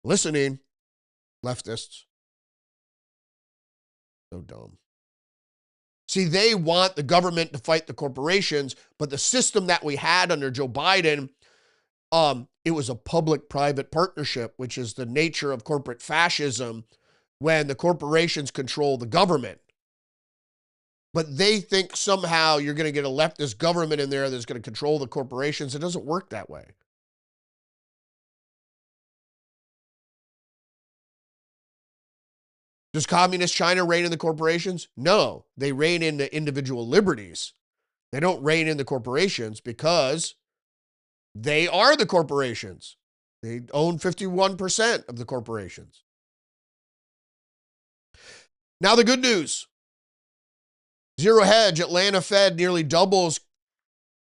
Listening, leftists. So dumb. See, they want the government to fight the corporations, but the system that we had under Joe Biden, it was a public-private partnership, which is the nature of corporate fascism when the corporations control the government. But they think somehow you're going to get a leftist government in there that's going to control the corporations. It doesn't work that way. Does communist China reign in the corporations? No, they reign in the individual liberties. They don't reign in the corporations because they are the corporations. They own 51% of the corporations. Now the good news. Zero hedge, Atlanta Fed nearly doubles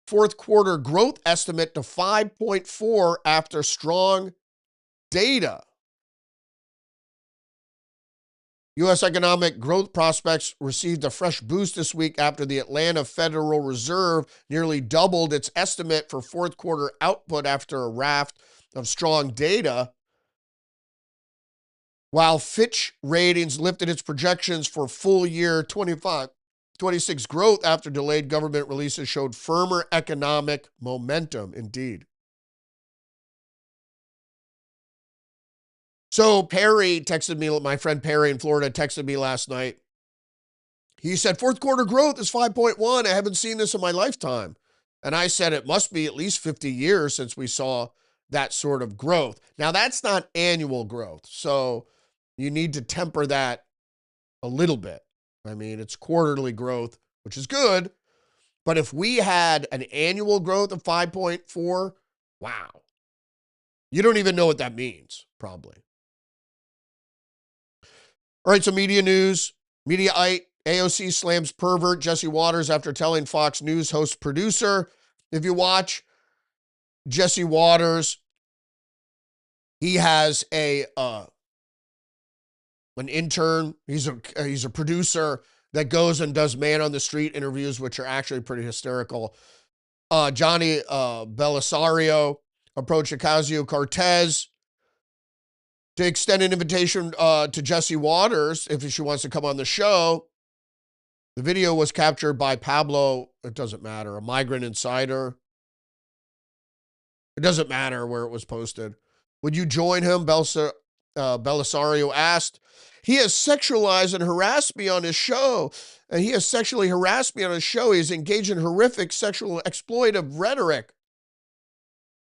fourth quarter growth estimate to 5.4 after strong data. U.S. economic growth prospects received a fresh boost this week after the Atlanta Federal Reserve nearly doubled its estimate for fourth quarter output after a raft of strong data, while Fitch Ratings lifted its projections for full year 26 growth after delayed government releases showed firmer economic momentum indeed. So Perry texted me, my friend Perry in Florida texted me last night. He said, fourth quarter growth is 5.1. I haven't seen this in my lifetime. And I said, it must be at least 50 years since we saw that sort of growth. Now, that's not annual growth. So you need to temper that a little bit. I mean, it's quarterly growth, which is good. But if we had an annual growth of 5.4, wow. You don't even know what that means, probably. All right, so media news. Mediaite, AOC slams pervert Jesse Waters after telling Fox News host producer. If you watch Jesse Waters, he has an intern. He's a producer that goes and does man on the street interviews, which are actually pretty hysterical. Johnny Belisario approached Ocasio-Cortez to extend an invitation to Jesse Waters if she wants to come on the show. The video was captured by Pablo, it doesn't matter, a migrant insider. It doesn't matter where it was posted. Would you join him? Belisario asked. He has sexualized and harassed me on his show. And he has sexually harassed me on his show. He's engaged in horrific sexual exploitative rhetoric.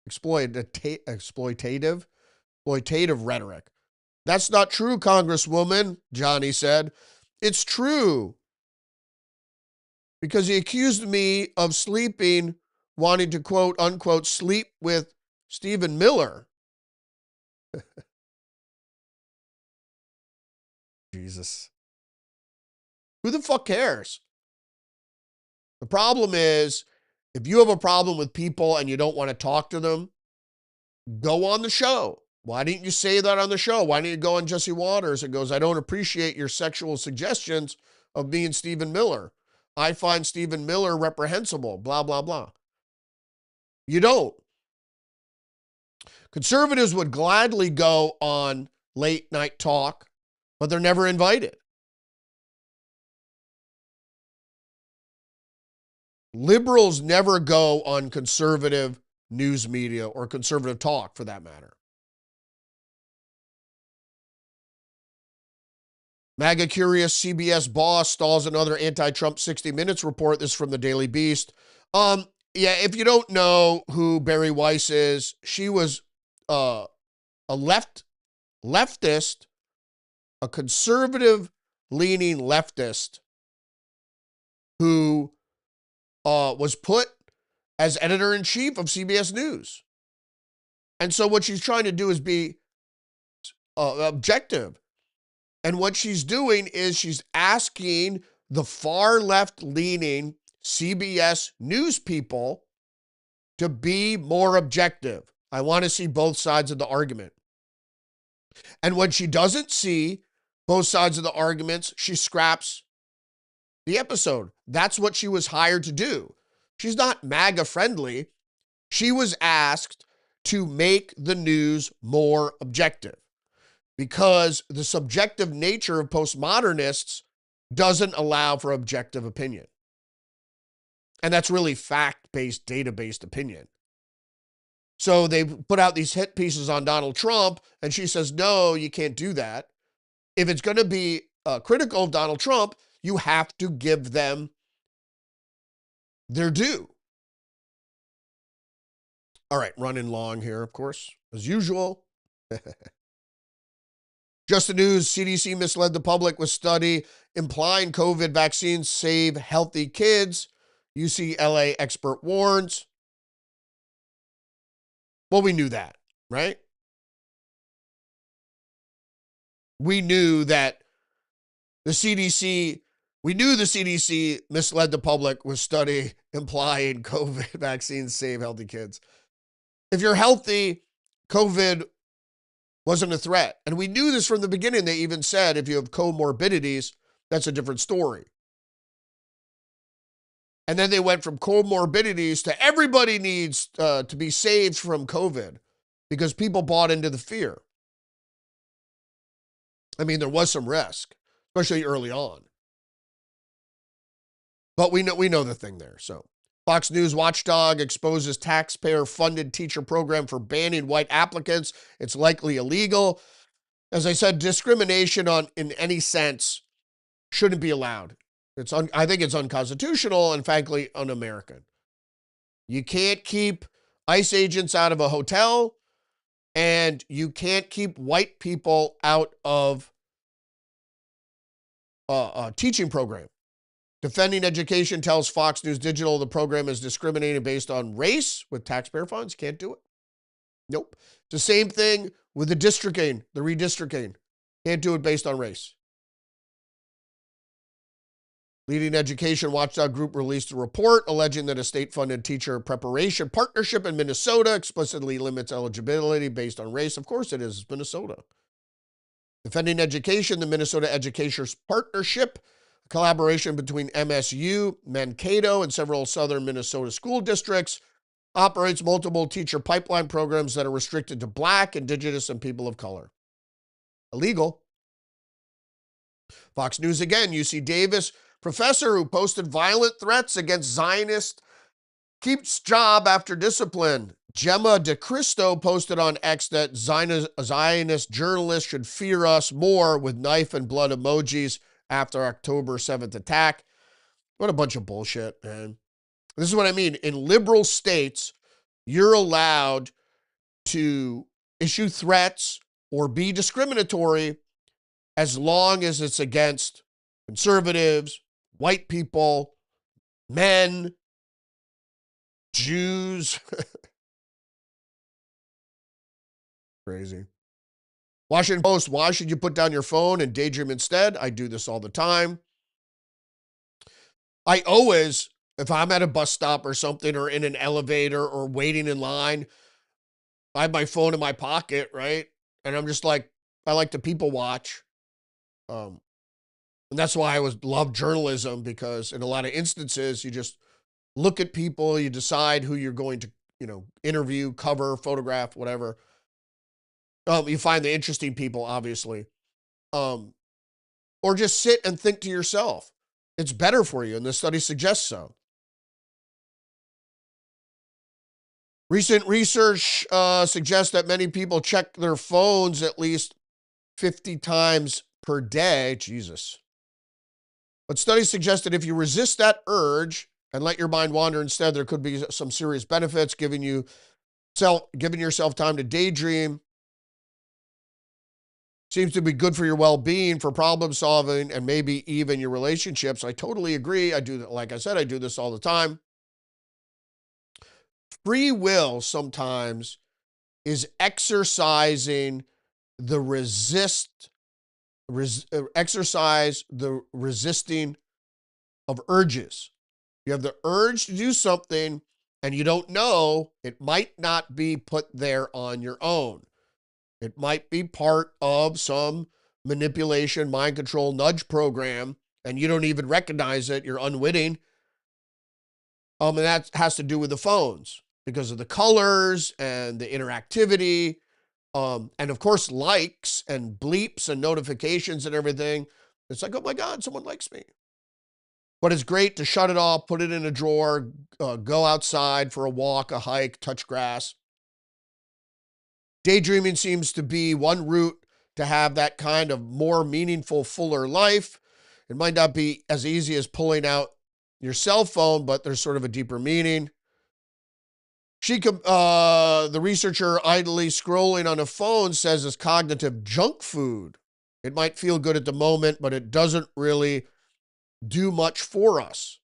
Exploitative rhetoric. That's not true, Congresswoman, Johnny said. It's true. Because he accused me of wanting to quote unquote sleep with Stephen Miller. Jesus. Who the fuck cares? The problem is, if you have a problem with people and you don't want to talk to them, go on the show. Why didn't you say that on the show? Why didn't you go on Jesse Waters and goes, I don't appreciate your sexual suggestions of me and Stephen Miller. I find Stephen Miller reprehensible, blah, blah, blah. You don't. Conservatives would gladly go on late night talk, but they're never invited. Liberals never go on conservative news media or conservative talk for that matter. MAGA curious CBS boss stalls another anti-Trump 60 Minutes report. This is from the Daily Beast. If you don't know who Bari Weiss is, she was a leftist, a conservative-leaning leftist who was put as editor-in-chief of CBS News. And so what she's trying to do is be objective. And what she's doing is she's asking the far left-leaning CBS News people to be more objective. I want to see both sides of the argument. And when she doesn't see both sides of the arguments, she scraps the episode. That's what she was hired to do. She's not MAGA friendly. She was asked to make the news more objective because the subjective nature of postmodernists doesn't allow for objective opinion. And that's really fact-based, data-based opinion. So they put out these hit pieces on Donald Trump, and she says, no, you can't do that. If it's going to be critical of Donald Trump, you have to give them their due. All right, running long here, of course, as usual. Just the news, CDC misled the public with study implying COVID vaccines save healthy kids. UCLA expert warns. Well, we knew that, right? We knew that the CDC misled the public with study implying COVID vaccines save healthy kids. If you're healthy, COVID wasn't a threat. And we knew this from the beginning. They even said if you have comorbidities, that's a different story. And then they went from comorbidities to everybody needs to be saved from COVID because people bought into the fear. I mean, there was some risk, especially early on. But we know the thing there. So Fox News watchdog exposes taxpayer-funded teacher program for banning white applicants. It's likely illegal. As I said, discrimination in any sense shouldn't be allowed. I think it's unconstitutional and frankly un-American. You can't keep ICE agents out of a hotel, and you can't keep white people out of a teaching program. Defending Education tells Fox News Digital the program is discriminating based on race with taxpayer funds. Can't do it. Nope. It's the same thing with the redistricting. Can't do it based on race. Leading education watchdog group released a report alleging that a state-funded teacher preparation partnership in Minnesota explicitly limits eligibility based on race. Of course it is. It's Minnesota. Defending Education, the Minnesota Educators Partnership, a collaboration between MSU, Mankato, and several southern Minnesota school districts, operates multiple teacher pipeline programs that are restricted to Black, Indigenous, and people of color. Illegal. Fox News again, UC Davis professor who posted violent threats against Zionists keeps job after discipline. Gemma DeCristo posted on X that Zionist journalists should fear us more with knife and blood emojis after October 7th attack. What a bunch of bullshit, man. This is what I mean. In liberal states, you're allowed to issue threats or be discriminatory as long as it's against conservatives, white people, men, Jews. Crazy. Washington Post, why should you put down your phone and daydream instead? I do this all the time. I always, if I'm at a bus stop or something or in an elevator or waiting in line, I have my phone in my pocket, right? And I'm just like, I like to people watch. And that's why I love journalism, because in a lot of instances, you just look at people, you decide who you're going to, interview, cover, photograph, whatever. You find the interesting people, obviously. Or just sit and think to yourself. It's better for you, and the study suggests so. Recent research suggests that many people check their phones at least 50 times per day. Jesus. But studies suggest that if you resist that urge and let your mind wander instead, there could be some serious benefits. Giving yourself time to daydream seems to be good for your well-being, for problem solving, and maybe even your relationships. I totally agree. Like I said, I do this all the time. Free will sometimes is exercising the resisting of urges. You have the urge to do something and you don't know, it might not be put there on your own. It might be part of some manipulation, mind control, nudge program, and you don't even recognize it. You're unwitting. And that has to do with the phones because of the colors and the interactivity. And of course, likes and bleeps and notifications and everything. It's like, oh my God, someone likes me. But it's great to shut it off, put it in a drawer, go outside for a walk, a hike, touch grass. Daydreaming seems to be one route to have that kind of more meaningful, fuller life. It might not be as easy as pulling out your cell phone, but there's sort of a deeper meaning. The researcher idly scrolling on a phone says it's cognitive junk food. It might feel good at the moment, but it doesn't really do much for us.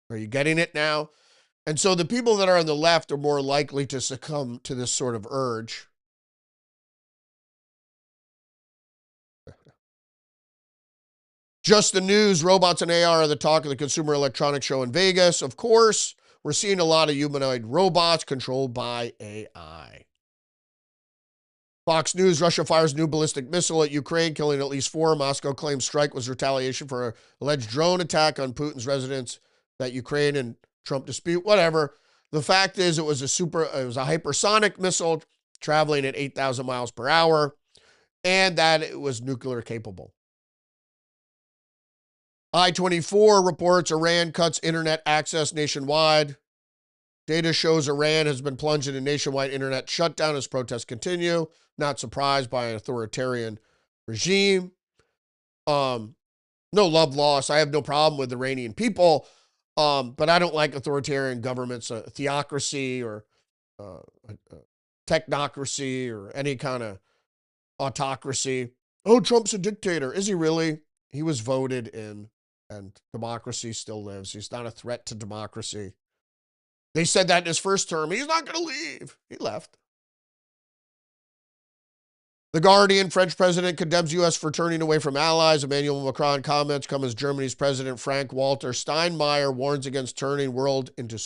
Are you getting it now? And so the people that are on the left are more likely to succumb to this sort of urge. Just the news, robots and AR are the talk of the Consumer Electronics Show in Vegas. Of course, we're seeing a lot of humanoid robots controlled by AI. Fox News, Russia fires new ballistic missile at Ukraine, killing at least 4. Moscow claims strike was retaliation for an alleged drone attack on Putin's residence that Ukraine and Trump dispute. Whatever. The fact is it was a hypersonic missile traveling at 8,000 miles per hour, and that it was nuclear capable. I-24 reports Iran cuts internet access nationwide. Data shows Iran has been plunged in a nationwide internet shutdown as protests continue. Not surprised by an authoritarian regime. No love lost. I have no problem with Iranian people, but I don't like authoritarian governments, a theocracy or a technocracy or any kind of autocracy. Oh, Trump's a dictator. Is he really? He was voted in, and democracy still lives. He's not a threat to democracy. They said that in his first term. He's not going to leave. He left. The Guardian, French president condemns U.S. for turning away from allies. Emmanuel Macron comments come as Germany's president Frank-Walter Steinmeier warns against turning world into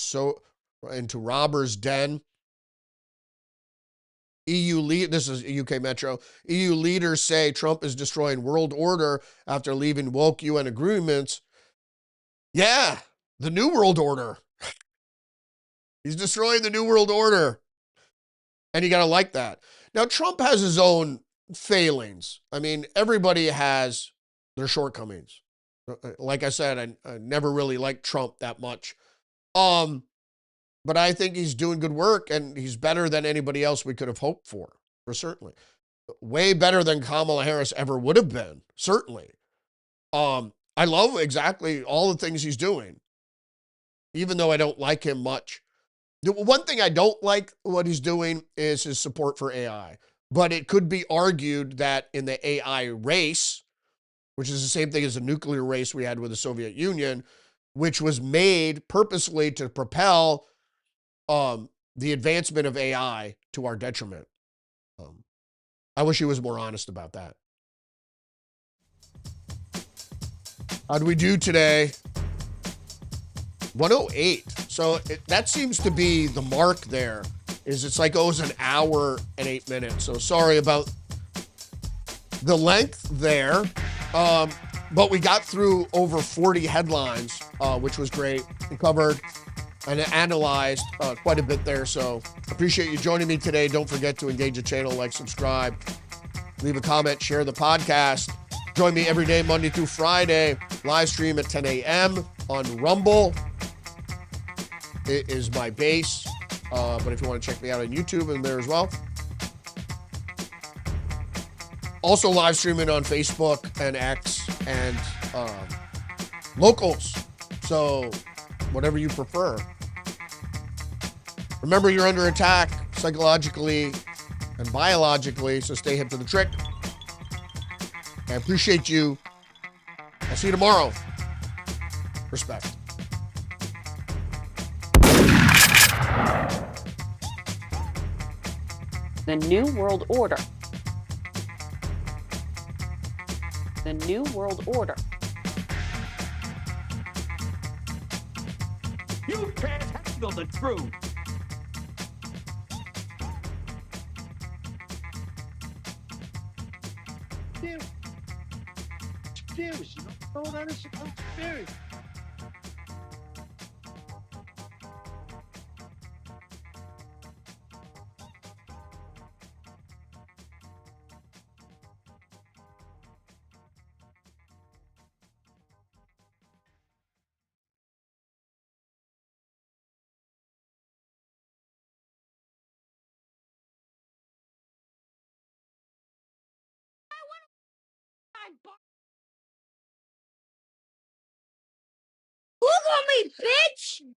robber's den. This is UK Metro. EU leaders say Trump is destroying world order after leaving woke UN agreements. Yeah, the new world order. He's destroying the new world order. And you got to like that. Now, Trump has his own failings. I mean, everybody has their shortcomings. Like I said, I never really liked Trump that much. But I think he's doing good work, and he's better than anybody else we could have hoped for certainly. Way better than Kamala Harris ever would have been, certainly. I love exactly all the things he's doing, even though I don't like him much. The one thing I don't like what he's doing is his support for AI. But it could be argued that in the AI race, which is the same thing as the nuclear race we had with the Soviet Union, which was made purposely to propel the advancement of AI to our detriment. I wish he was more honest about that. How do we do today? 108. So that seems to be the mark there. It's like, oh, it's an hour and 8 minutes. So sorry about the length there. But we got through over 40 headlines, which was great. We covered and analyzed quite a bit there. So appreciate you joining me today. Don't forget to engage the channel, like, subscribe, leave a comment, share the podcast. Join me every day, Monday through Friday, live stream at 10 a.m. on Rumble. It is my base. But if you want to check me out on YouTube, I'm there as well. Also live streaming on Facebook and X and locals. So whatever you prefer. Remember, you're under attack psychologically and biologically, so stay hip to the trick. I appreciate you. I'll see you tomorrow. Respect. The New World Order. The New World Order. You can't handle the truth. Conspiracy. You know that is a conspiracy. Look on me, bitch!